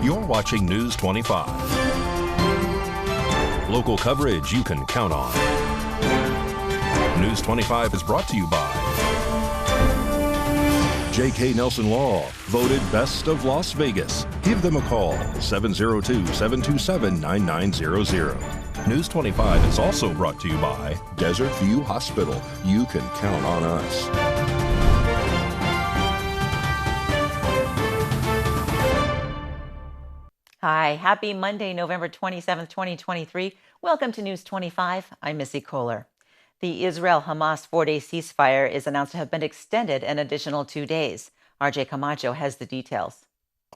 You're watching News 25. Local coverage you can count on. News 25 is brought to you by J.K. Nelson Law, voted Best of Las Vegas. Give them a call, 702-727-9900. News 25 is also brought to you by Desert View Hospital. You can count on us. Hi, happy Monday, November 27th, 2023. Welcome to News 25. I'm Missy Kohler. The Israel-Hamas 4-day ceasefire is announced to have been extended an additional 2 days. RJ Camacho has the details.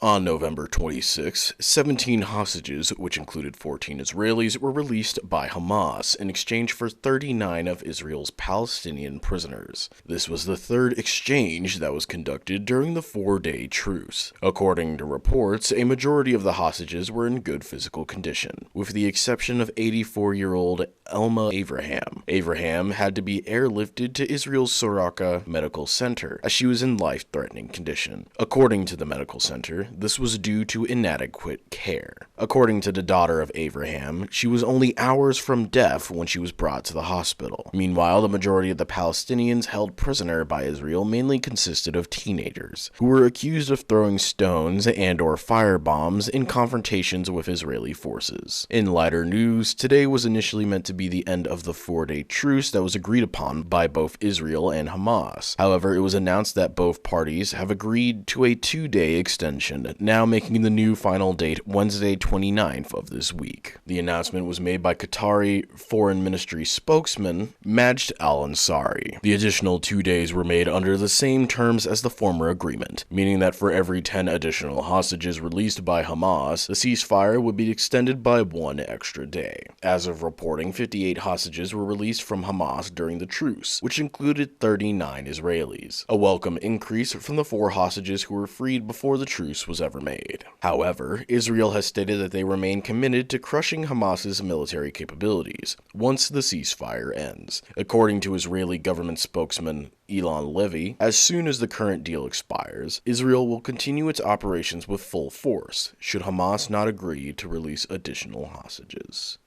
On November 26, 17 hostages, which included 14 Israelis, were released by Hamas in exchange for 39 of Israel's Palestinian prisoners. This was the third exchange that was conducted during the 4-day truce. According to reports, a majority of the hostages were in good physical condition, with the exception of 84-year-old Elma Avraham. Avraham had to be airlifted to Israel's Soraka Medical Center, as she was in life-threatening condition. According to the medical center, this was due to inadequate care. According to the daughter of Avraham, she was only hours from death when she was brought to the hospital. Meanwhile, the majority of the Palestinians held prisoner by Israel mainly consisted of teenagers, who were accused of throwing stones and/or firebombs in confrontations with Israeli forces. In lighter news, today was initially meant to be the end of the 4-day truce that was agreed upon by both Israel and Hamas. However, it was announced that both parties have agreed to a 2-day extension, now making the new final date Wednesday 29th of this week. The announcement was made by Qatari Foreign Ministry spokesman Majd al-Ansari. The additional 2 days were made under the same terms as the former agreement, meaning that for every 10 additional hostages released by Hamas, the ceasefire would be extended by 1 extra day. As of reporting, 58 hostages were released from Hamas during the truce, which included 39 Israelis, a welcome increase from the 4 hostages who were freed before the truce was ever made. However, Israel has stated that they remain committed to crushing Hamas's military capabilities once the ceasefire ends. According to Israeli government spokesman Ilan Levy, as soon as the current deal expires, Israel will continue its operations with full force, should Hamas not agree to release additional hostages.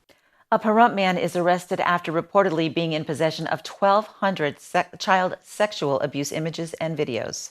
A Pahrump man is arrested after reportedly being in possession of 1,200 child sexual abuse images and videos.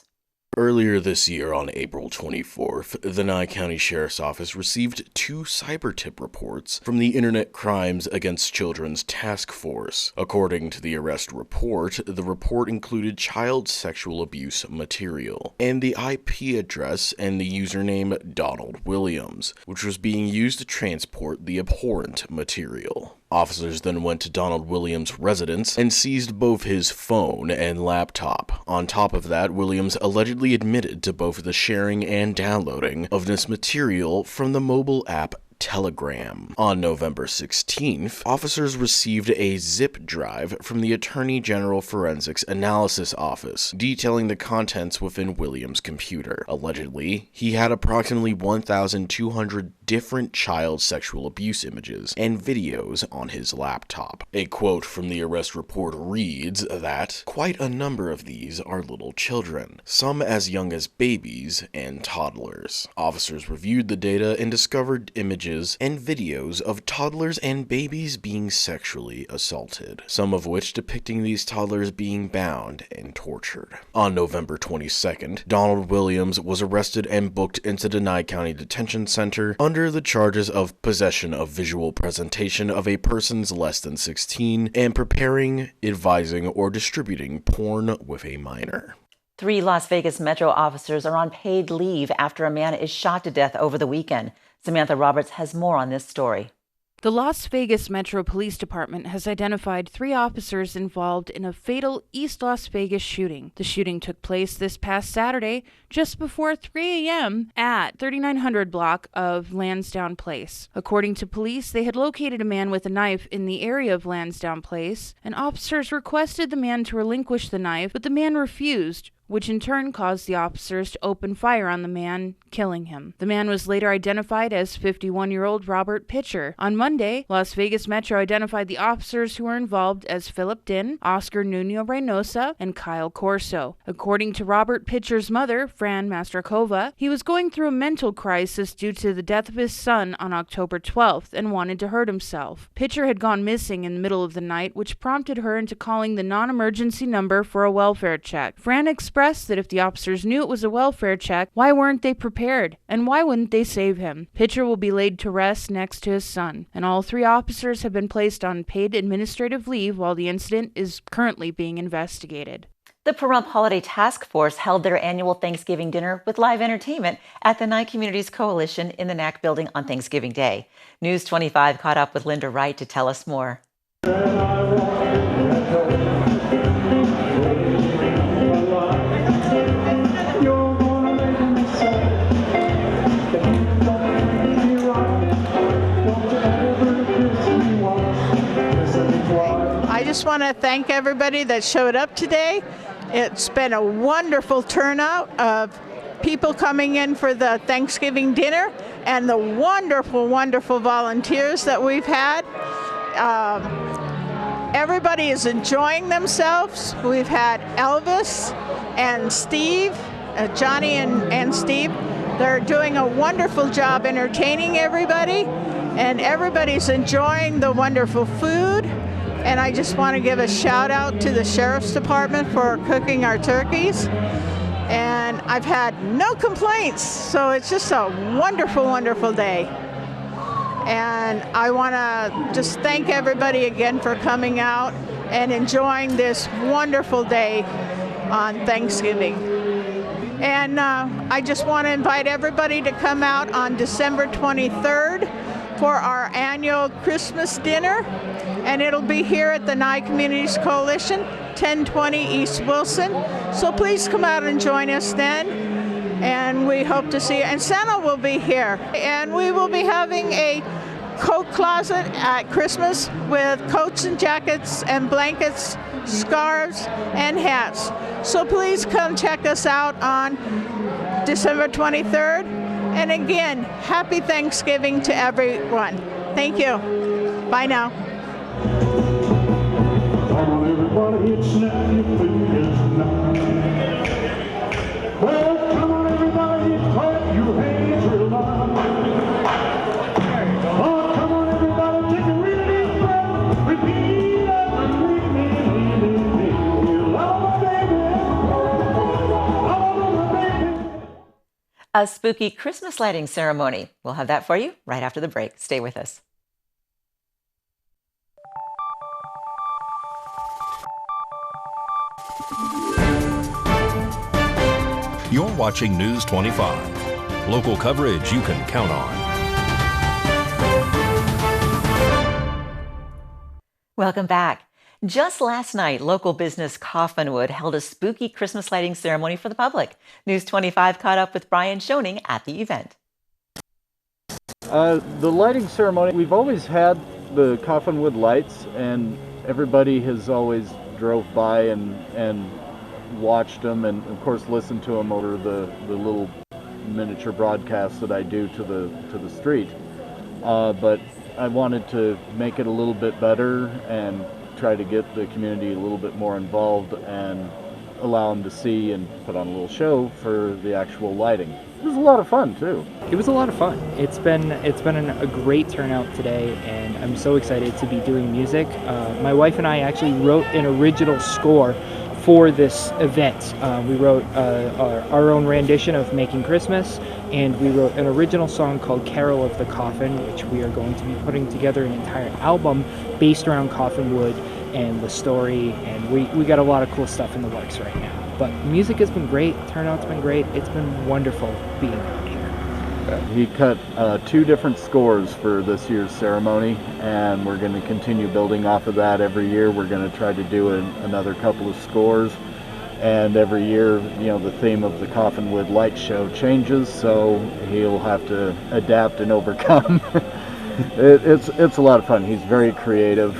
Earlier this year, on April 24th, the Nye County Sheriff's Office received 2 cyber tip reports from the Internet Crimes Against Children's Task Force. According to the arrest report, the report included child sexual abuse material, and the IP address and the username Donald Williams, which was being used to transport the abhorrent material. Officers then went to Donald Williams' residence and seized both his phone and laptop. On top of that, Williams allegedly admitted to both the sharing and downloading of this material from the mobile app Telegram. On November 16th, officers received a zip drive from the Attorney General Forensics Analysis Office, detailing the contents within Williams' computer. Allegedly, he had approximately 1,200 different child sexual abuse images and videos on his laptop. A quote from the arrest report reads that, "Quite a number of these are little children, some as young as babies and toddlers." Officers reviewed the data and discovered images and videos of toddlers and babies being sexually assaulted, some of which depicting these toddlers being bound and tortured. On November 22nd, Donald Williams was arrested and booked into the Nye County Detention Center under the charges of possession of visual presentation of a person's less than 16 and preparing, advising, or distributing porn with a minor. 3 Las Vegas Metro officers are on paid leave after a man is shot to death over the weekend. Samantha Roberts has more on this story. The Las Vegas Metro Police Department has identified 3 officers involved in a fatal East Las Vegas shooting. The shooting took place this past Saturday, just before 3 a.m. at 3900 block of Lansdowne Place. According to police, they had located a man with a knife in the area of Lansdowne Place, and officers requested the man to relinquish the knife, but the man refused, which in turn caused the officers to open fire on the man, killing him. The man was later identified as 51-year-old Robert Pitcher. On Monday, Las Vegas Metro identified the officers who were involved as Philip Din, Oscar Nuno Reynosa, and Kyle Corso. According to Robert Pitcher's mother, Fran Mastrakova, he was going through a mental crisis due to the death of his son on October 12th and wanted to hurt himself. Pitcher had gone missing in the middle of the night, which prompted her into calling the non-emergency number for a welfare check. Fran expressed that if the officers knew it was a welfare check, why weren't they prepared? And why wouldn't they save him? Pitcher will be laid to rest next to his son. And all 3 officers have been placed on paid administrative leave while the incident is currently being investigated. The Pahrump Holiday Task Force held their annual Thanksgiving dinner with live entertainment at the Nye Communities Coalition in the NAC building on Thanksgiving Day. News 25 caught up with Linda Wright to tell us more. I just want to thank everybody that showed up today. It's been a wonderful turnout of people coming in for the Thanksgiving dinner and the wonderful, wonderful volunteers that we've had. Everybody is enjoying themselves. We've had Elvis and Steve, Johnny and Steve. They're doing a wonderful job entertaining everybody, and everybody's enjoying the wonderful food. And I just want to give a shout out to the Sheriff's Department for cooking our turkeys. And I've had no complaints, so it's just a wonderful, wonderful day. And I want to just thank everybody again for coming out and enjoying this wonderful day on Thanksgiving. And I just want to invite everybody to come out on December 23rd for our annual Christmas dinner. And it'll be here at the Nye Communities Coalition, 1020 East Wilson. So please come out and join us then. And we hope to see you. And Santa will be here. And we will be having a coat closet at Christmas with coats and jackets and blankets, scarves, and hats. So please come check us out on December 23rd. And again, happy Thanksgiving to everyone. Thank you. Bye now. Come on, everybody, it's now your fingers now. Well, come on, everybody, clap your hands real loud. Oh, come on, everybody, take a real deep breath. Repeat after me. Love, baby. Love, baby. A spooky Christmas lighting ceremony. We'll have that for you right after the break. Stay with us. You're watching News 25. Local coverage you can count on. Welcome back. Just last night, local business Coffinwood held a spooky Christmas lighting ceremony for the public. News 25 caught up with Brian Schoening at the event. The lighting ceremony, we've always had the Coffinwood lights, and everybody has always drove by and watched them, and of course listened to them over the little miniature broadcasts that I do to the street. But I wanted to make it a little bit better and try to get the community a little bit more involved and allow them to see and put on a little show for the actual lighting. It was a lot of fun too. It was a lot of fun. It's been a great turnout today, and I'm so excited to be doing music. My wife and I actually wrote an original score for this event. We wrote our own rendition of Making Christmas, and we wrote an original song called Carol of the Coffin, which we are going to be putting together an entire album based around Coffinwood and the story, and we got a lot of cool stuff in the works right now. But music has been great, turnout's been great, it's been wonderful being out here. He cut 2 different scores for this year's ceremony, and we're going to continue building off of that every year. We're going to try to do another couple of scores, and every year, you know, the theme of the Coffinwood Light Show changes, so he'll have to adapt and overcome. It's a lot of fun. He's very creative,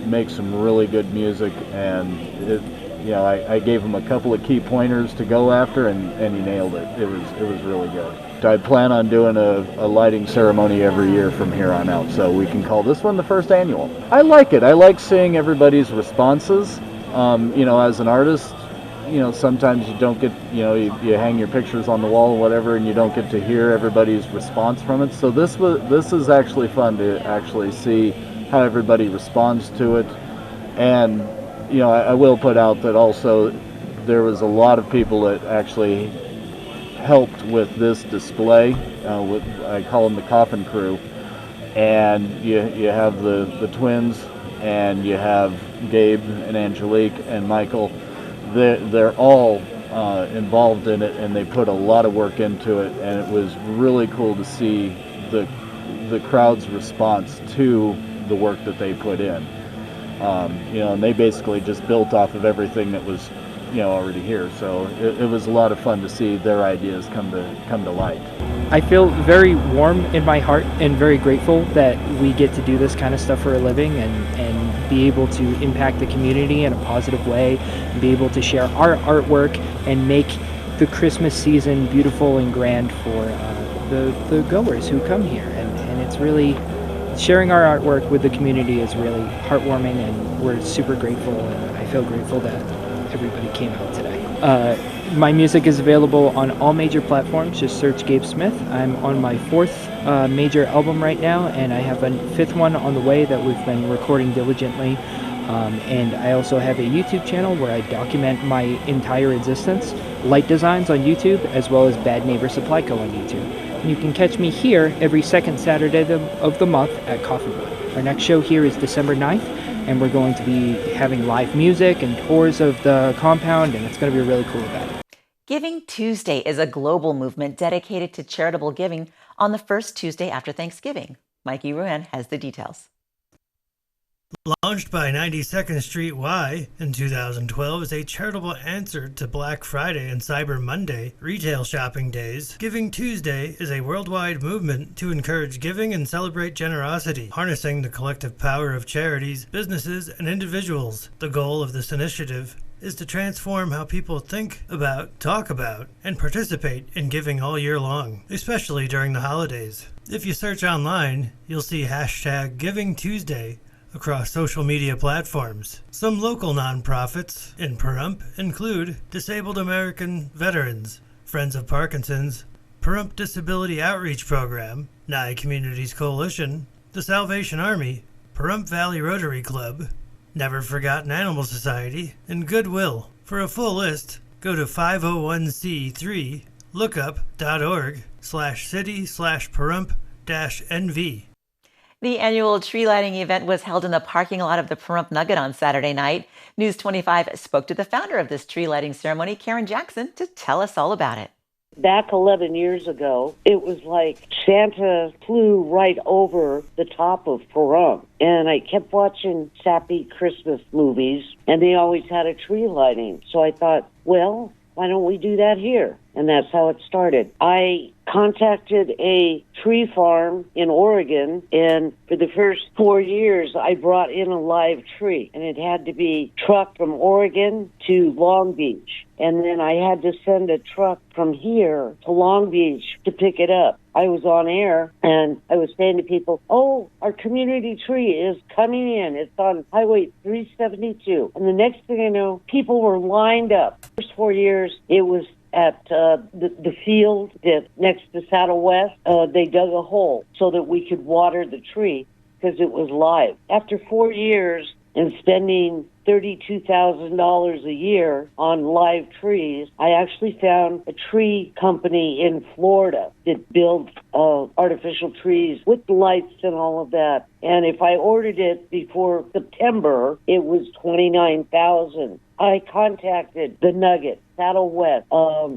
makes some really good music, and I gave him a couple of key pointers to go after, and he nailed it. It was really good. I plan on doing a lighting ceremony every year from here on out, so we can call this one the first annual. I like it. I like seeing everybody's responses. As an artist, sometimes you don't get, you hang your pictures on the wall or whatever, and you don't get to hear everybody's response from it. So this is actually fun to actually see how everybody responds to it. And I will put out that also there was a lot of people that actually helped with this display. I call them the Coffin Crew, and you have the twins, and you have Gabe and Angelique and Michael. They're all involved in it, and they put a lot of work into it, and it was really cool to see the crowd's response to the work that they put in. And they basically just built off of everything that was already here. So it was a lot of fun to see their ideas come to light. I feel very warm in my heart and very grateful that we get to do this kind of stuff for a living and be able to impact the community in a positive way, and be able to share our artwork and make the Christmas season beautiful and grand for the goers who come here. And it's really, sharing our artwork with the community is really heartwarming, and we're super grateful, and I feel grateful that everybody came out today. My music is available on all major platforms. Just search Gabe Smith. I'm on my 4th major album right now, and I have a 5th one on the way that we've been recording diligently. And I also have a YouTube channel where I document my entire existence, Light Designs on YouTube, as well as Bad Neighbor Supply Co. on YouTube. And you can catch me here every second Saturday of the month at Coffinwood. Our next show here is December 9th, and we're going to be having live music and tours of the compound, and it's going to be a really cool event. Giving Tuesday is a global movement dedicated to charitable giving on the first Tuesday after Thanksgiving. Mikey Ruan has the details. Launched by 92nd Street Y in 2012 as a charitable answer to Black Friday and Cyber Monday retail shopping days, Giving Tuesday is a worldwide movement to encourage giving and celebrate generosity, harnessing the collective power of charities, businesses, and individuals. The goal of this initiative is to transform how people think about, talk about, and participate in giving all year long, especially during the holidays. If you search online, you'll see hashtag Giving Tuesday across social media platforms. Some local nonprofits in Pahrump include Disabled American Veterans, Friends of Parkinson's, Pahrump Disability Outreach Program, Nye Communities Coalition, the Salvation Army, Pahrump Valley Rotary Club, Never Forgotten Animal Society, and Goodwill. For a full list, go to 501c3lookup.org/city/Pahrump-NV. The annual tree lighting event was held in the parking lot of the Pahrump Nugget on Saturday night. News 25 spoke to the founder of this tree lighting ceremony, Karen Jackson, to tell us all about it. Back 11 years ago, it was like Santa flew right over the top of Pahrump. And I kept watching sappy Christmas movies, and they always had a tree lighting. So I thought, well, why don't we do that here? And that's how it started. I contacted a tree farm in Oregon, and for the first 4 years, I brought in a live tree, and it had to be trucked from Oregon to Long Beach. And then I had to send a truck from here to Long Beach to pick it up. I was on air, and I was saying to people, oh, our community tree is coming in. It's on Highway 372. And the next thing I know, people were lined up. The first 4 years, it was at the field that next to Saddle West. They dug a hole so that we could water the tree because it was live. After 4 years and spending $32,000 a year on live trees, I actually found a tree company in Florida that builds artificial trees with lights and all of that. And if I ordered it before September, it was $29,000. I contacted the Nugget, Saddle West,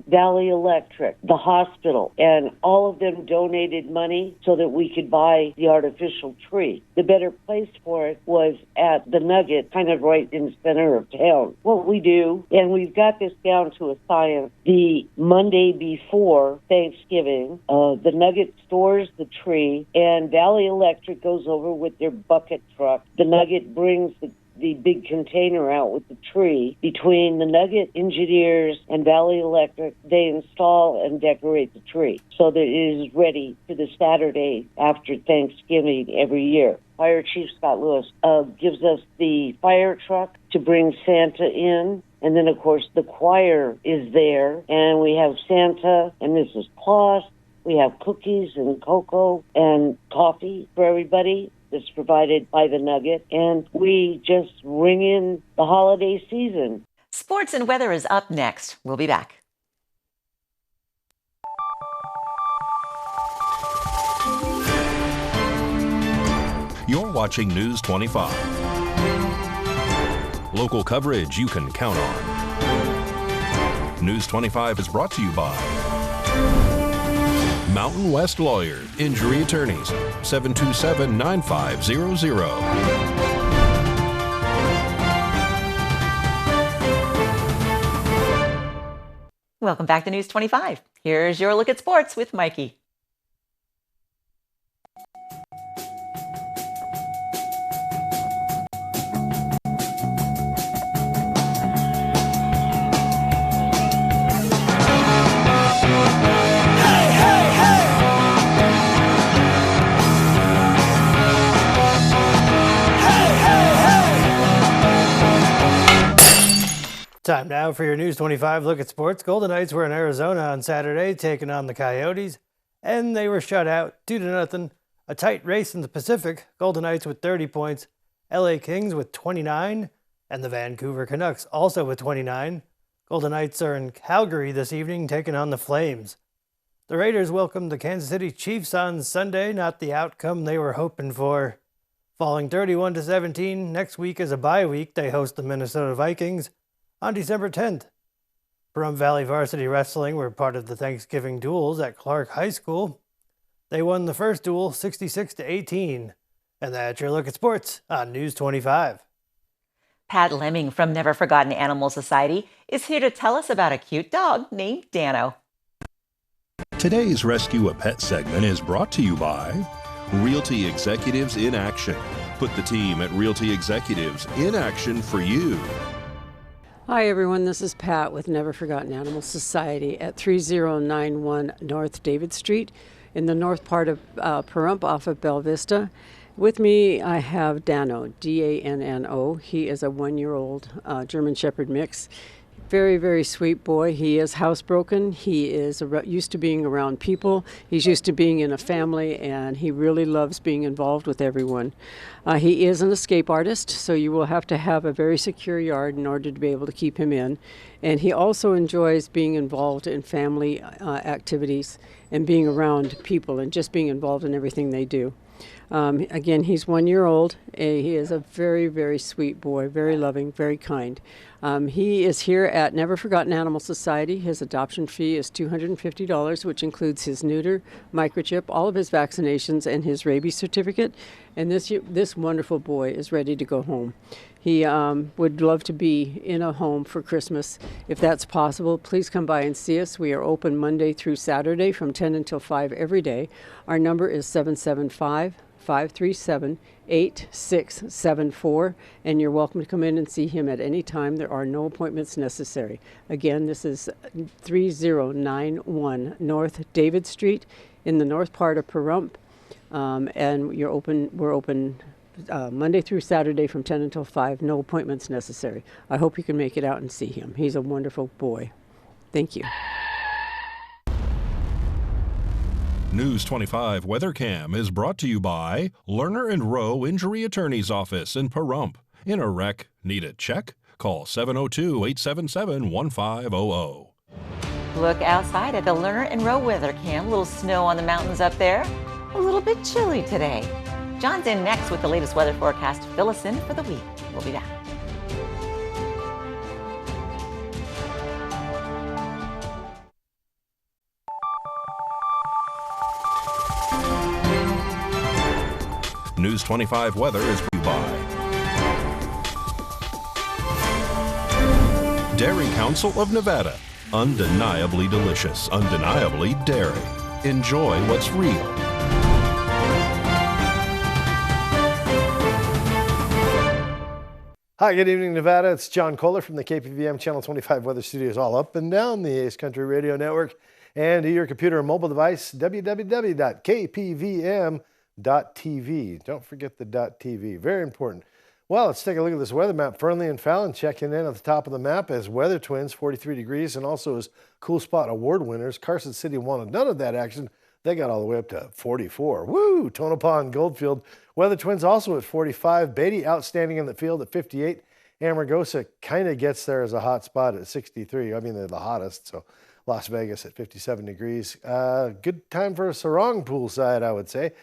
Valley Electric, the hospital, and all of them donated money so that we could buy the artificial tree. The better place for it was at the Nugget, kind of right in the center of town. What we do, and we've got this down to a science, the Monday before Thanksgiving, the Nugget stores the tree, and Valley Electric goes over with their bucket truck. The Nugget brings the the big container out with the tree. Between the Nugget engineers and Valley Electric, they install and decorate the tree so that it is ready for the Saturday after Thanksgiving every year. Fire Chief Scott Lewis gives us the fire truck to bring Santa in. And then, of course, the choir is there. And we have Santa and Mrs. Claus. We have cookies and cocoa and coffee for everybody. That's provided by the Nugget. And we just ring in the holiday season. Sports and weather is up next. We'll be back. You're watching News 25. Local coverage you can count on. News 25 is brought to you by Mountain West Lawyer, Injury Attorneys, 727-9500. Welcome back to News 25. Here's your look at sports with Mikey. Time now for your News 25 look at sports. Golden Knights were in Arizona on Saturday taking on the Coyotes, and they were shut out 2-0. A tight race in the Pacific. Golden Knights with 30 points, LA Kings with 29, and the Vancouver Canucks also with 29. Golden Knights are in Calgary this evening taking on the Flames. The Raiders welcomed the Kansas City Chiefs on Sunday, not the outcome they were hoping for. Falling 31-17, next week is a bye week. They host the Minnesota Vikings on December 10th. Pahrump Valley Varsity Wrestling were part of the Thanksgiving duels at Clark High School. They won the first duel 66-18. And that's your look at sports on News 25. Pat Lemming from Never Forgotten Animal Society is here to tell us about a cute dog named Dano. Today's Rescue a Pet segment is brought to you by Realty Executives in Action. Put the team at Realty Executives in action for you. Hi everyone, this is Pat with Never Forgotten Animal Society at 3091 North David Street in the north part of Pahrump off of Bella Vista. With me I have Dano, D-A-N-N-O. He is a 1-year-old German Shepherd mix. Very, very sweet boy. He is housebroken. He is used to being around people. He's used to being in a family, and he really loves being involved with everyone. He is an escape artist, so you will have to have a very secure yard in order to be able to keep him in. And he also enjoys being involved in family activities and being around people and just being involved in everything they do. Again, he's 1 year old. He is a very, very sweet boy, very loving, very kind. He is here at Never Forgotten Animal Society. His adoption fee is $250, which includes his neuter, microchip, all of his vaccinations, and his rabies certificate. And this wonderful boy is ready to go home. He would love to be in a home for Christmas. If that's possible, please come by and see us. We are open Monday through Saturday from 10 until 5 every day. Our number is 775-537-8674, and you're welcome to come in and see him at any time. There are no appointments necessary. Again, this is 3091 North David Street in the north part of Pahrump, and we're open Monday through Saturday from 10 until 5. No appointments necessary. I hope you can make it out and see him. He's a wonderful boy. Thank you. News 25 Weather Cam is brought to you by Lerner and Rowe Injury Attorney's Office in Pahrump. In a wreck, need a check? Call 702-877-1500. Look outside at the Lerner and Rowe weather cam. A little snow on the mountains up there. A little bit chilly today. John's in next with the latest weather forecast. Fill us in for the week. We'll be back. News 25 weather is brought to you by Dairy Council of Nevada. Undeniably delicious, undeniably dairy. Enjoy what's real. Hi, good evening, Nevada. It's John Kohler from the KPVM Channel 25 Weather Studios, all up and down the Ace Country Radio Network, and to your computer and mobile device, www.kpvm.tv. Don't forget the .tv, very important. Well, let's take a look at this weather map. Fernley and Fallon checking in at the top of the map as weather twins, 43 degrees, and also as Cool Spot Award winners. Carson City wanted none of that action. They got all the way up to 44. Woo! Tonopah and Goldfield. Weather twins also at 45. Beatty outstanding in the field at 58. Amargosa kind of gets there as a hot spot at 63. I mean, they're the hottest. So Las Vegas at 57 degrees. Good time for a sarong poolside, I would say.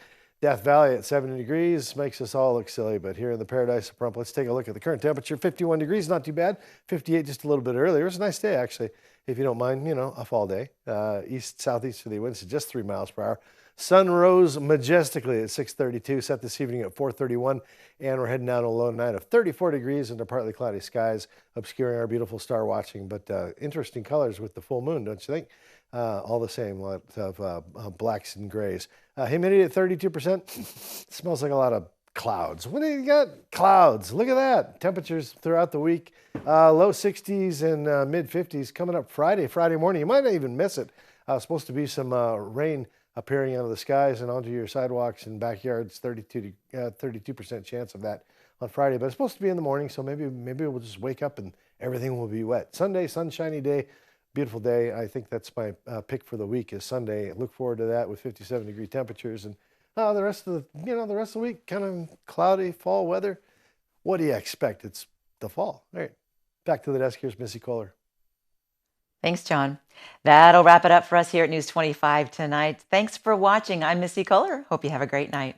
Death Valley at 70 degrees makes us all look silly, but here in the paradise of Pahrump, let's take a look at the current temperature. 51 degrees, not too bad. 58 just a little bit earlier. It was a nice day, actually, if you don't mind, a fall day. East-southeasterly winds at just 3 miles per hour. Sun rose majestically at 6:32, set this evening at 4:31, and we're heading down to a low tonight of 34 degrees under partly cloudy skies, obscuring our beautiful star watching, but interesting colors with the full moon, don't you think? All the same, lots of blacks and grays. Humidity at 32%. Smells like a lot of clouds. What do you got? Clouds. Look at that. Temperatures throughout the week. Low 60s and mid 50s coming up Friday morning. You might not even miss it. Supposed to be some rain appearing out of the skies and onto your sidewalks and backyards. 32% chance of that on Friday. But it's supposed to be in the morning, so maybe we'll just wake up and everything will be wet. Sunday, sunshiny day. Beautiful day. I think that's my pick for the week is Sunday. Look forward to that with 57-degree temperatures, and the rest of the week kind of cloudy fall weather. What do you expect? It's the fall. All right, back to the desk. Here's Missy Kohler. Thanks, John. That'll wrap it up for us here at News 25 tonight. Thanks for watching. I'm Missy Kohler. Hope you have a great night.